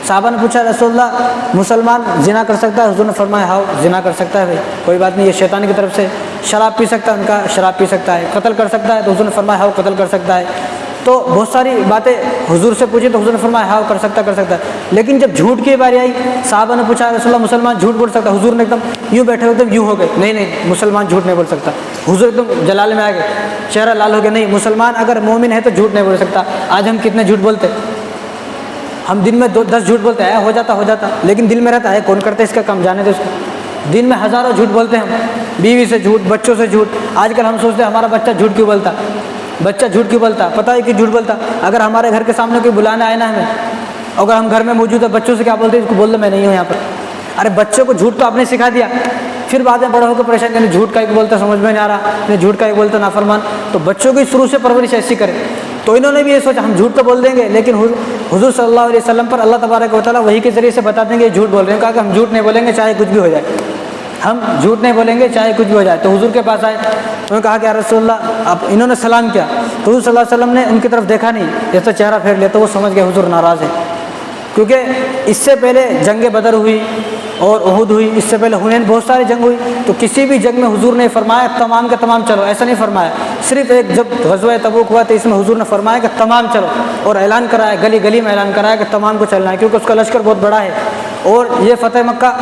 صحابہ نے پوچھا رسول اللہ مسلمان زنا کر سکتا ہے؟ حضور نے فرمایا ہاؤ زنا کر سکتا ہے بھائی، کوئی بات نہیں، یہ شیطان کی طرف سے۔ شراب پی سکتا ہے؟ ان کا شراب پی سکتا ہے۔ قتل کر سکتا ہے؟ تو حضور نے فرمایا ہاؤ قتل کر سکتا ہے۔ تو بہت ساری باتیں حضور سے پوچھی تو حضور نے فرمایا ہاؤ کر سکتا ہے۔ لیکن جب جھوٹ کی باری آئی صحابہ نے پوچھا رسول اللہ مسلمان جھوٹ بول سکتا ہے؟ حضور نے ایک دم یوں بیٹھے ہوئے ایک دم یوں ہو گئے، نہیں نہیں مسلمان جھوٹ نہیں بول سکتا۔ حضور ایک دم جلال میں آ گئے، چہرہ لال ہو گیا، نہیں مسلمان اگر مومن ہے تو جھوٹ نہیں بول سکتا۔ آج ہم کتنے جھوٹ بولتے، ہم دن میں 10 جھوٹ بولتے ہیں، ہو جاتا لیکن دل میں رہتا ہے کون کرتے اس کا کام، جانے دے اس کو۔ دن میں ہزاروں جھوٹ بولتے ہیں ہم، بیوی سے جھوٹ، بچوں سے جھوٹ۔ آج کل ہم سوچتے ہیں ہمارا بچہ جھوٹ کیوں بولتا، بچہ جھوٹ کیوں بولتا، پتہ ہے کہ جھوٹ بولتا۔ اگر ہمارے گھر کے سامنے کوئی بلانا آئے نا ہمیں، اگر ہم گھر میں موجود ہے بچوں سے کیا بولتے ہیں، اس کو بول دو میں نہیں ہوں یہاں پر۔ ارے بچوں کو جھوٹ تو آپ نے سکھا دیا، پھر بعد میں بڑا ہو کے پریشان کرنے جھوٹ کا ایک بولتا سمجھ میں نہیں آ رہا، جھوٹ کا ایک بولتا نافرمان۔ تو بچوں کی شروع سے پرورش ایسی کرے۔ تو انہوں نے بھی یہ سوچا ہم جھوٹ تو بول دیں گے لیکن حضور صلی اللہ علیہ وسلم پر اللہ تبارک و تعالیٰ وحی کے ذریعے سے بتا دیں گے یہ جھوٹ بول رہے ہیں۔ کہا کہ ہم جھوٹ نہیں بولیں گے چاہے کچھ بھی ہو جائے، ہم جھوٹ نہیں بولیں گے چاہے کچھ بھی ہو جائے۔ تو حضور کے پاس آئے، انہوں نے کہا کہ یا رسول اللہ، اب انہوں نے سلام کیا تو حضور صلی اللہ علیہ وسلم نے ان کی طرف دیکھا نہیں، جیسا چہرہ پھیر لیا تو وہ سمجھ گئے حضور ناراض ہے، کیونکہ اس سے پہلے جنگ بدر ہوئی اور احد ہوئی، اس سے پہلے حنین، بہت ساری جنگ ہوئی۔ تو کسی بھی جنگ میں حضور نے فرمایا تمام کے تمام چلو، ایسا نہیں فرمایا۔ صرف ایک جب غزوہ تبوک ہوا تو اس میں حضور نے فرمایا کہ تمام چلو، اور اعلان کرایا، گلی گلی میں اعلان کرایا کہ تمام کو چلنا ہے، کیونکہ اس کا لشکر بہت بڑا ہے۔ اور یہ فتح مکہ،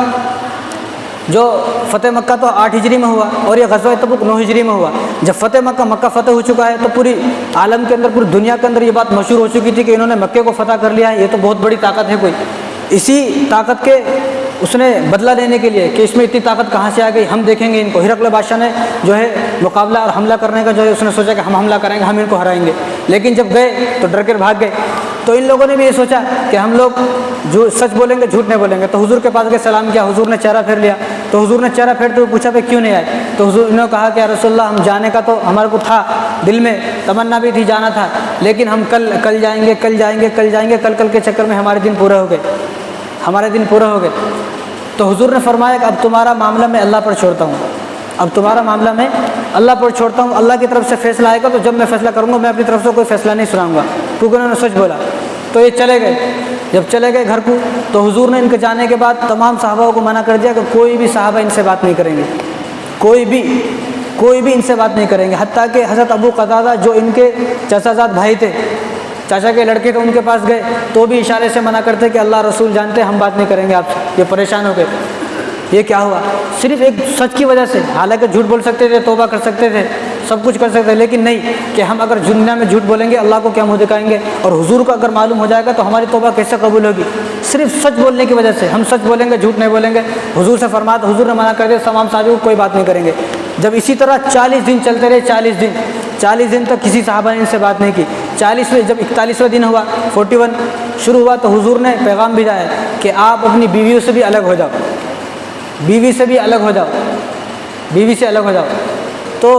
جو فتح مکہ تو 8 ہجری میں ہوا اور یہ غزوہ تبوک 9 ہجری میں ہوا۔ جب فتح مکہ فتح ہو چکا ہے تو پوری عالم کے اندر، پوری دنیا کے اندر یہ بات مشہور ہو چکی تھی کہ انہوں نے مکے کو فتح کر لیا ہے، یہ تو بہت بڑی طاقت ہے کوئی۔ اسی طاقت کے اس نے بدلہ لینے کے لیے کہ اس میں اتنی طاقت کہاں سے آ گئی، ہم دیکھیں گے ان کو۔ ہرقل بادشاہ نے جو ہے مقابلہ اور حملہ کرنے کا جو ہے اس نے سوچا کہ ہم حملہ کریں گے، ہم ان کو ہرائیں گے، لیکن جب گئے تو ڈر کر بھاگ گئے۔ تو ان لوگوں نے بھی یہ سوچا کہ ہم لوگ جو سچ بولیں گے جھوٹ نہیں بولیں گے۔ تو حضور کے پاس گئے، سلام کیا، حضور نے چہرہ پھیر لیا۔ تو حضور نے چہرہ پھیرتے ہوئے پوچھا کیوں نہیں آئے؟ تو حضور نے کہا کہ یا رسول اللہ ہم جانے کا تو ہمارے کو تھا، دل میں تمنا بھی تھی جانا تھا، لیکن ہم کل جائیں گے، کل کے چکر میں ہمارے دن پورے ہو گئے۔ تو حضور نے فرمایا کہ اب تمہارا معاملہ میں اللہ پر چھوڑتا ہوں، اللہ کی طرف سے فیصلہ آئے گا تو جب میں فیصلہ کروں گا میں اپنی طرف سے کوئی فیصلہ نہیں سناؤں گا، کیونکہ انہوں نے سچ بولا۔ تو یہ چلے گئے، جب چلے گئے گھر کو تو حضور نے ان کے جانے کے بعد تمام صحابہ کو منع کر دیا کہ کوئی بھی صحابہ ان سے بات نہیں کریں گے، کوئی بھی ان سے بات نہیں کریں گے، حتیٰ کہ حضرت ابو قتادہ جو ان کے چچا زاد بھائی تھے، چاچا کے لڑکے تھے، ان کے پاس گئے تو بھی اشارے سے منع کرتے کہ اللہ رسول جانتے ہم بات نہیں کریں گے آپ سے۔ یہ پریشان ہو گئے، یہ کیا ہوا؟ صرف ایک سچ کی وجہ سے، حالانکہ جھوٹ بول سکتے تھے، توبہ کر سکتے تھے، سب کچھ کر سکتے تھے، لیکن نہیں کہ ہم اگر دنیا میں جھوٹ بولیں گے اللہ کو کیا منہ دکھائیں گے، اور حضور کو اگر معلوم ہو جائے گا تو ہماری توبہ کیسے قبول ہوگی؟ صرف سچ بولنے کی وجہ سے ہم سچ بولیں گے، جھوٹ نہیں بولیں گے۔ حضور سے فرمایا تو حضور نے منع کر دیا، تمام صحابہ کو کوئی بات نہیں کریں گے۔ جب اسی طرح 40 دن چلتے رہے، 40 دن تک کسی صحابہ نے ان سے بات نہیں کی۔ 40ویں جب 41واں دن ہوا، 41 شروع ہوا تو حضور نے پیغام بھیجا ہے کہ آپ اپنی بیویوں سے بھی الگ ہو جاؤ، بیوی سے الگ ہو جاؤ۔ تو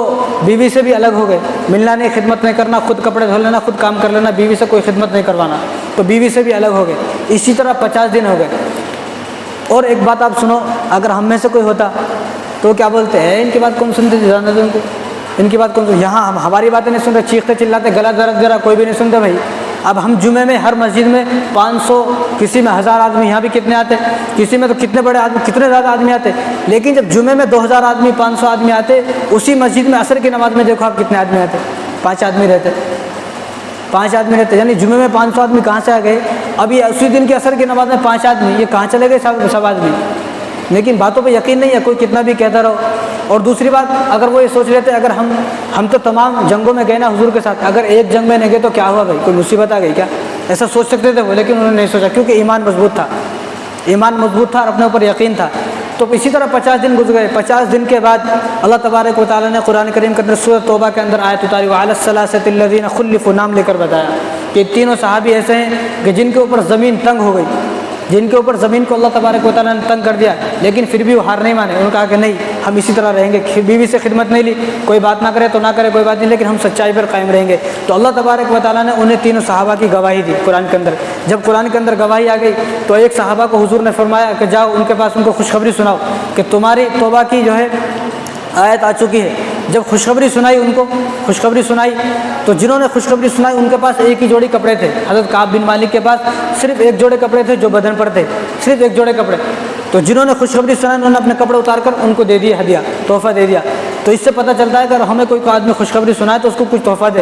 بیوی سے بھی الگ ہو گئے، ملنا نہیں، خدمت نہیں کرنا، خود کپڑے دھو لینا، خود کام کر لینا، بیوی سے کوئی خدمت نہیں کروانا، تو بیوی سے بھی الگ ہو گئے۔ اسی طرح 50 دن ہو گئے۔ اور ایک بات آپ سنو، اگر ہم میں سے کوئی ہوتا تو کیا بولتے ہیں ان کی بات کون سنتے تھے، جانے دو ان کو، ان کی بات کون سن؟ یہاں ہم ہماری باتیں نہیں سن رہے، چیختے چلاتے گلا درد ذرا کوئی بھی نہیں سنتے بھائی۔ اب ہم جمعے میں ہر مسجد میں 500، کسی میں 1000 آدمی، یہاں بھی کتنے آتے، کسی میں تو کتنے بڑے آدمی، کتنے زیادہ آدمی آتے، لیکن جب جمعے میں 2000 آدمی 500 آدمی آتے، اسی مسجد میں عصر کی نماز میں دیکھو آپ کتنے آدمی آتے، 5 آدمی رہتے، 5 آدمی رہتے، یعنی جمعے میں 500 آدمی کہاں سے آ گئے؟ اب یہ اسی دن کی عصر کی نماز میں 5 آدمی، یہ کہاں چلے گئے سب آدمی؟ لیکن باتوں پہ یقین نہیں ہے، کوئی کتنا بھی کہتا رہو۔ اور دوسری بات، اگر وہ یہ سوچ لیتے اگر ہم تو تمام جنگوں میں گئے نا حضور کے ساتھ، اگر ایک جنگ میں نہیں گئے تو کیا ہوا بھائی، کوئی مصیبت آ گئی کیا؟ ایسا سوچ سکتے تھے وہ، لیکن انہوں نے نہیں سوچا، کیونکہ ایمان مضبوط تھا، ایمان مضبوط تھا اور اپنے اوپر یقین تھا۔ تو اسی طرح 50 دن گزر گئے، 50 دن کے بعد اللہ تبارک و تعالیٰ نے قرآن کریم کے اندر سورۃ توبہ کے اندر آیت اتاری، وعلی الثلاثۃ الذین خلفوا، نام لے کر بتایا کہ تینوں صحابی ایسے ہیں کہ جن کے اوپر زمین تنگ ہو گئی، جن کے اوپر زمین کو اللہ تبارک و تعالیٰ نے تنگ کر دیا، لیکن پھر بھی وہ ہار نہیں مانے، انہوں نے کہا کہ نہیں ہم اسی طرح رہیں گے، بیوی سے خدمت نہیں لی، کوئی بات نہ کرے تو نہ کرے کوئی بات نہیں، لیکن ہم سچائی پر قائم رہیں گے۔ تو اللہ تبارک و تعالیٰ نے انہیں تینوں صحابہ کی گواہی دی قرآن کے اندر۔ جب قرآن کے اندر گواہی آ گئی تو ایک صحابہ کو حضور نے فرمایا کہ جاؤ ان کے پاس، ان کو خوشخبری سناؤ کہ تمہاری توبہ کی جو ہے آیت آ چکی ہے۔ جب خوشخبری سنائی، ان کو خوشخبری سنائی، تو جنہوں نے خوشخبری سنائی ان کے پاس ایک ہی جوڑی کپڑے تھے۔ حضرت کعب بن مالک کے پاس صرف ایک جوڑے کپڑے تھے جو بدن پر تھے، صرف ایک جوڑے کپڑے۔ تو جنہوں نے خوشخبری سنائی انہوں نے اپنے کپڑے اتار کر ان کو دے دیے، ہدیہ تحفہ دے دیا۔ تو اس سے پتہ چلتا ہے کہ اگر ہمیں کوئی آدمی خوشخبری سنائے تو اس کو کچھ تحفہ دے،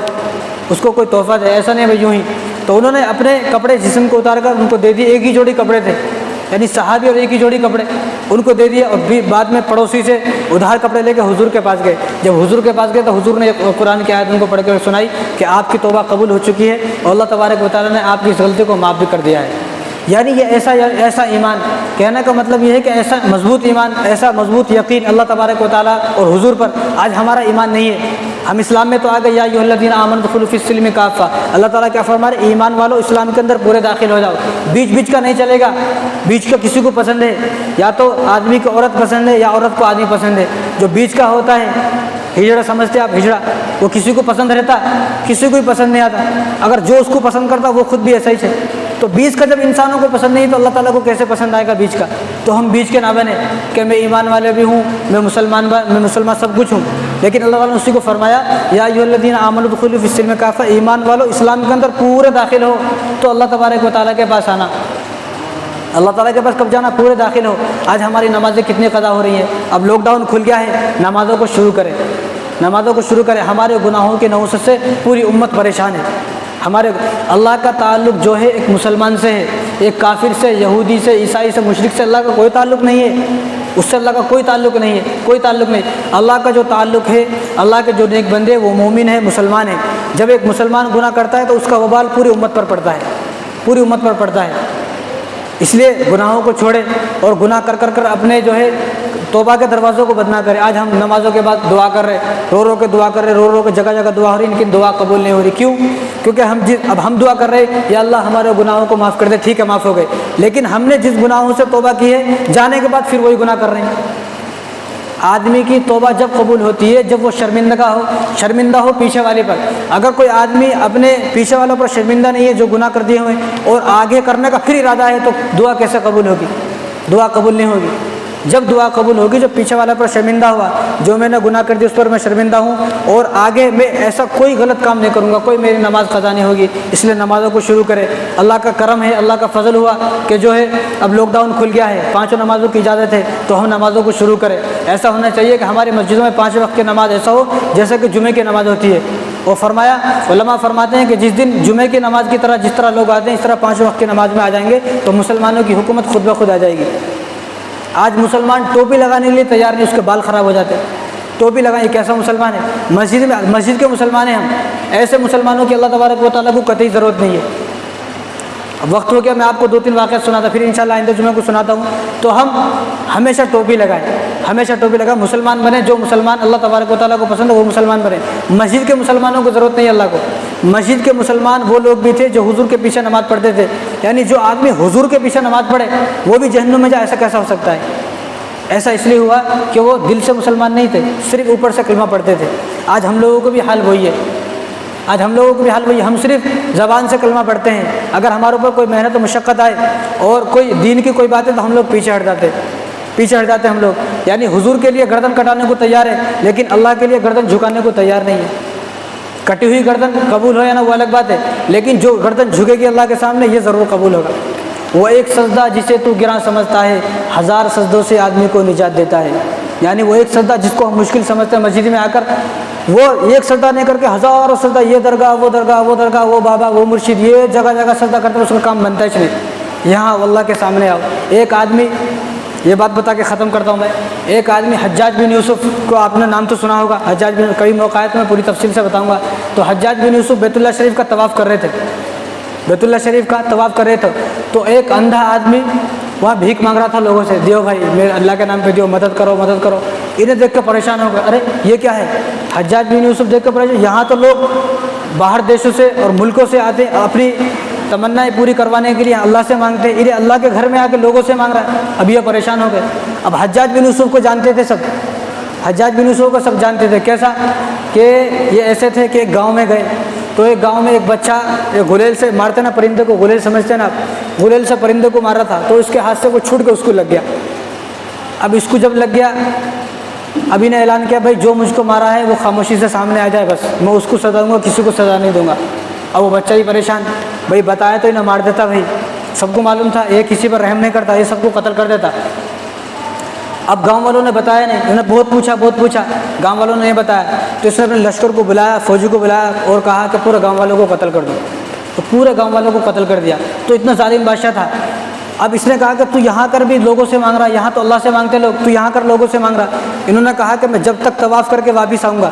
اس کو کوئی تحفہ دے، ایسا نہیں بھائی یوں ہی۔ تو انہوں نے اپنے کپڑے جسم کو اتار کر ان کو دے دیے، ایک ہی جوڑی کپڑے تھے، یعنی صحابی اور ایک ہی جوڑی کپڑے ان کو دے دیے، اور بعد میں پڑوسی سے ادھار کپڑے لے کے حضور کے پاس گئے۔ جب حضور کے پاس گئے تو حضور نے قرآن کی آیت ان کو پڑھ کے سنائی کہ آپ کی توبہ قبول ہو چکی ہے اور اللہ تبارک و تعالیٰ نے آپ کی اس غلطی کو معاف بھی کر دیا ہے۔ یعنی یہ ایسا ایمان، کہنے کا مطلب یہ ہے کہ ایسا مضبوط ایمان، ایسا مضبوط یقین اللہ تبارک و تعالیٰ اور حضور پر آج ہمارا ایمان نہیں ہے۔ ہم اسلام میں تو آ گئے، یا ایھا الذین آمنوا ادخلوا فی السلم کافہ، اللہ تعالیٰ کیا فرما رہے؟ ایمان والو اسلام کے اندر پورے داخل ہو جاؤ، بیچ بیچ کا نہیں چلے گا۔ بیچ کا کسی کو پسند ہے، یا تو آدمی کو عورت پسند ہے یا عورت کو آدمی پسند ہے، جو بیچ کا ہوتا ہے ہجڑا سمجھتے آپ، ہجڑا وہ کسی کو پسند رہتا، کسی کو ہی پسند نہیں آتا، اگر جو اس کو پسند کرتا وہ خود بھی ایسا ہی ہے۔ تو بیچ کا جب انسانوں کو پسند نہیں تو اللہ تعالیٰ کو کیسے پسند آئے گا بیچ کا؟ تو ہم بیچ کے نہ بنے کہ میں ایمان والے بھی ہوں، میں مسلمان سب کچھ ہوں، لیکن اللہ تعالیٰ نے اسی کو فرمایا یا ایھا الذین آمنوا ادخلوا فی السلم کافہ، ایمان والو اسلام کے اندر پورے داخل ہو۔ تو اللہ تبارک و تعالیٰ کے پاس آنا، اللہ تعالیٰ کے پاس کب جانا؟ پورے داخل ہو۔ آج ہماری نمازیں کتنی قضا ہو رہی ہیں، اب لاک ڈاؤن کھل گیا ہے، نمازوں کو شروع کریں، نمازوں کو شروع کریں۔ ہمارے گناہوں کی نحوست سے پوری امت پریشان ہے۔ ہمارے اللہ کا تعلق جو ہے ایک مسلمان سے ہے، ایک کافر سے، یہودی سے، عیسائی سے، مشرک سے اللہ کا کوئی تعلق نہیں ہے، اس سے اللہ کا کوئی تعلق نہیں ہے، کوئی تعلق نہیں۔ اللہ کا جو تعلق ہے، اللہ کے جو نیک بندے وہ مومن ہے، مسلمان ہے۔ جب ایک مسلمان گناہ کرتا ہے تو اس کا وبال پوری امت پر پڑتا ہے، پوری امت پر پڑتا ہے۔ اس لیے گناہوں کو چھوڑے اور گناہ کر اپنے جو ہے توبہ کے دروازوں کو بند نہ کرے۔ آج ہم نمازوں کے بعد دعا کر رہے، رو کے دعا کر رہے، رو کے جگہ جگہ دعا ہو رہی، لیکن دعا قبول نہیں ہو رہی۔ کیوں؟ کیونکہ اب ہم دعا کر رہے یا اللہ ہمارے گناہوں کو معاف کر دے، ٹھیک ہے معاف ہو گئے، لیکن ہم نے جس گناہوں سے توبہ کی ہے جانے کے بعد پھر وہی گناہ کر رہے ہیں۔ آدمی کی توبہ جب قبول ہوتی ہے جب وہ شرمندہ ہو پیچھے والے پر۔ اگر کوئی آدمی اپنے پیچھے والوں پر شرمندہ نہیں ہے جو گناہ کر دیے ہوئے اور آگے کرنے کا پھر ارادہ ہے، تو دعا کیسے قبول ہوگی؟ دعا قبول نہیں ہوگی۔ جب دعا قبول ہوگی جو پیچھے والا پر شرمندہ ہوا، جو میں نے گناہ کر دی اس پر میں شرمندہ ہوں اور آگے میں ایسا کوئی غلط کام نہیں کروں گا، کوئی میری نماز قضا نہیں ہوگی۔ اس لیے نمازوں کو شروع کرے۔ اللہ کا کرم ہے، اللہ کا فضل ہوا کہ جو ہے اب لاک ڈاؤن کھل گیا ہے، 5 نمازوں کی اجازت ہے، تو ہم نمازوں کو شروع کریں۔ ایسا ہونا چاہیے کہ ہماری مسجدوں میں 5 وقت کی نماز ایسا ہو جیسے کہ جمعے کی نماز ہوتی ہے۔ وہ فرمایا، علماء فرماتے ہیں کہ جس دن جمعے کی نماز کی طرح جس طرح لوگ آتے ہیں اس طرح 5 وقت کی نماز میں آ جائیں گے تو مسلمانوں کی حکومت خود بخود آ جائے گی۔ آج مسلمان ٹوپی لگانے کے لیے تیار نہیں، اس کے بال خراب ہو جاتے ہیں۔ ٹوپی لگائیں، یہ کیسا مسلمان ہے؟ مسجد کے مسلمان ہیں ہم۔ ایسے مسلمانوں کی اللہ تبارک و تعالیٰ کو قطعی ضرورت نہیں ہے۔ اب وقت ہو گیا، میں آپ کو 2-3 واقعات سناتا، پھر انشاءاللہ آئندہ جمعے کو سناتا ہوں۔ تو ہم ہمیشہ ٹوپی لگائیں، ہمیشہ ٹوپی لگائیں، مسلمان بنے۔ جو مسلمان اللہ تبارک و تعالیٰ کو پسند ہے وہ مسلمان بنے۔ مسجد کے مسلمانوں کو ضرورت نہیں ہے اللہ کو۔ مسجد کے مسلمان وہ لوگ بھی تھے جو حضور کے پیچھے نماز پڑھتے تھے، یعنی جو آدمی حضور کے پیچھے نماز پڑھے وہ بھی جہنم میں جائے، ایسا کیسا ہو سکتا ہے؟ ایسا اس لیے ہوا کہ وہ دل سے مسلمان نہیں تھے، صرف اوپر سے کلمہ پڑھتے تھے۔ آج ہم لوگوں کو بھی حال وہی ہے، ہم صرف زبان سے کلمہ پڑھتے ہیں، اگر ہمارے اوپر کوئی محنت و مشقت آئے اور کوئی دین کی کوئی بات ہے تو ہم لوگ پیچھے ہٹ جاتے ہم لوگ۔ یعنی حضور کے لیے گردن کٹانے کو تیار ہے لیکن اللہ کے لیے گردن جھکانے کو تیار نہیں ہے۔ کٹی ہوئی گردن قبول ہو یا نہ وہ الگ بات ہے، لیکن جو گردن جھکے گی اللہ کے سامنے یہ ضرور قبول ہوگا۔ وہ ایک سجدہ جسے تو گراں سمجھتا ہے 1000 سجدوں سے آدمی کو نجات دیتا ہے۔ یعنی وہ ایک سجدہ جس کو ہم مشکل سمجھتے ہیں مسجد میں آ کر، وہ ایک سجدہ نہیں کر کے ہزاروں سجدہ، یہ درگاہ وہ درگاہ وہ درگاہ وہ بابا وہ مرشد، یہ جگہ جگہ سجدہ کرتے ہیں، اس کا کام بنتا ہے نہیں۔ یہاں اللہ کے سامنے آؤ۔ ایک آدمی، یہ بات بتا کے ختم کرتا ہوں میں، ایک آدمی حجاج بن یوسف کو آپ نے نام تو سنا ہوگا، حجاج بن، کئی موقعات میں پوری تفصیل سے بتاؤں گا۔ تو حجاج بن یوسف بیت اللہ شریف کا طواف کر رہے تھے، بیت اللہ شریف کا طواف کر رہے تھے، تو ایک اندھا آدمی وہاں بھیک مانگ رہا تھا لوگوں سے، دیو بھائی میرے اللہ کے نام پہ دیو، مدد کرو مدد کرو۔ انہیں دیکھ کے پریشان ہو گئے، ارے یہ کیا ہے؟ حجاج بن یوسف دیکھ کے پریشان، یہاں تو لوگ باہر دیشوں سے اور ملکوں سے آتے اپنی تمنائیں پوری کروانے کے لیے اللہ سے مانگتے، انہیں اللہ کے گھر میں آ کے لوگوں سے مانگ رہا ہے۔ اب یہ پریشان ہو گئے۔ اب حجاج بن یوسف کو جانتے تھے سب، حجاج بن یوسف کو سب جانتے تھے، کیسا کہ یہ ایسے تھے کہ ایک گاؤں میں گئے تو ایک گاؤں میں ایک بچہ ایک غلیل سے مارتے نا، پرندے کو غلیل سمجھتے ہیں نا آپ، غلیل سے پرندے کو مار رہا تھا، تو اس کے ہاتھ سے وہ چھوٹ کے اس کو لگ گیا۔ اب اس کو جب لگ گیا، ابھی نے اعلان کیا بھائی جو مجھ کو مارا ہے وہ خاموشی سے سامنے آ جائے، بس میں اس کو سزا دوں گا، کسی کو سزا نہیں دوں گا۔ اب وہ بچہ ہی پریشان، بھائی بتایا تو انہیں مار دیتا، بھائی سب کو معلوم تھا یہ کسی پر رحم نہیں کرتا، یہ سب کو قتل کر دیتا۔ اب گاؤں والوں نے بتایا نہیں، انہوں نے بہت پوچھا، گاؤں والوں نے نہیں بتایا، تو اس نے اپنے لشکر کو بلایا، فوجی کو بلایا اور کہا کہ پورے گاؤں والوں کو قتل کر دو، تو پورے گاؤں والوں کو قتل کر دیا۔ تو اتنا ظالم بادشاہ تھا۔ اب اس نے کہا کہ تو یہاں کر بھی لوگوں سے مانگ رہا، یہاں تو اللہ سے مانگتے لوگ، تو یہاں کر لوگوں سے مانگ رہا۔ انہوں نے کہا کہ میں جب تک طواف کر کے واپس آؤں گا،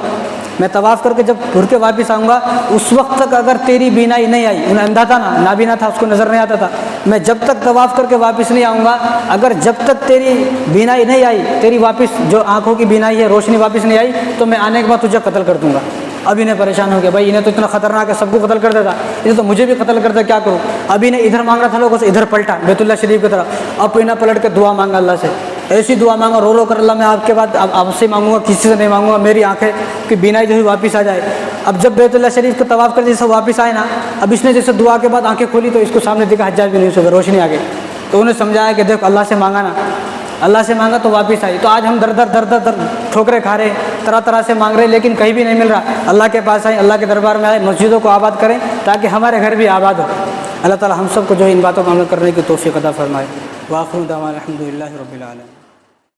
میں طواف کر کے جب گھر کے واپس آؤں گا، اس وقت تک اگر تیری بینائی نہیں آئی، انہیں اندھا تھا نا، نابینا تھا، اس کو نظر نہیں آتا تھا، میں جب تک طواف کر کے واپس نہیں آؤں گا، اگر جب تک تیری بینائی نہیں آئی، تیری واپس جو آنکھوں کی بینائی ہے روشنی واپس نہیں آئی، تو میں آنے کے بعد تجھے قتل کر دوں گا۔ اب انہیں پریشان ہو گیا، بھائی انہیں تو اتنا خطرناک ہے، سب کو قتل کر دیتا، انہیں تو مجھے بھی قتل کرتا، کیا کروں؟ اب انہیں ادھر مانگ رہا تھا لوگوں سے، ادھر پلٹا بیت اللہ شریف کی طرف، اب انہیں پلٹ کے دعا مانگا اللہ سے، ایسی دعا مانگا رو رو کر، اللہ میں آپ کے بعد آپ سے مانگوں گا، کسی سے نہیں مانگوں گا، میری آنکھیں کی بینائی جو ہے واپس آ جائے۔ اب جب بیت اللہ شریف کا طواف کر جیسے واپس آئے نا، اب اس نے جیسے دعا کے بعد آنکھیں کھولی تو اس کو سامنے دیکھا حجاج بن یوسف، روشنی آ گئی، تو انہیں سمجھایا کہ دیکھ اللہ سے مانگا نا، اللہ سے مانگا تو واپس آئی۔ تو آج ہم در در ٹھوکرے کھا رہے، طرح سے مانگ رہے، لیکن کہیں بھی نہیں مل رہا۔ اللہ کے پاس آئیں، اللہ کے دربار میں آئے، مسجدوں کو آباد کریں تاکہ ہمارے گھر بھی آباد ہو۔ اللہ تعالیٰ ہم سب کو جو ہے ان باتوں کو عمل کرنے کی توفیق عطا فرمائے۔ وآخر دعوانا الحمد للہ رب العالمین۔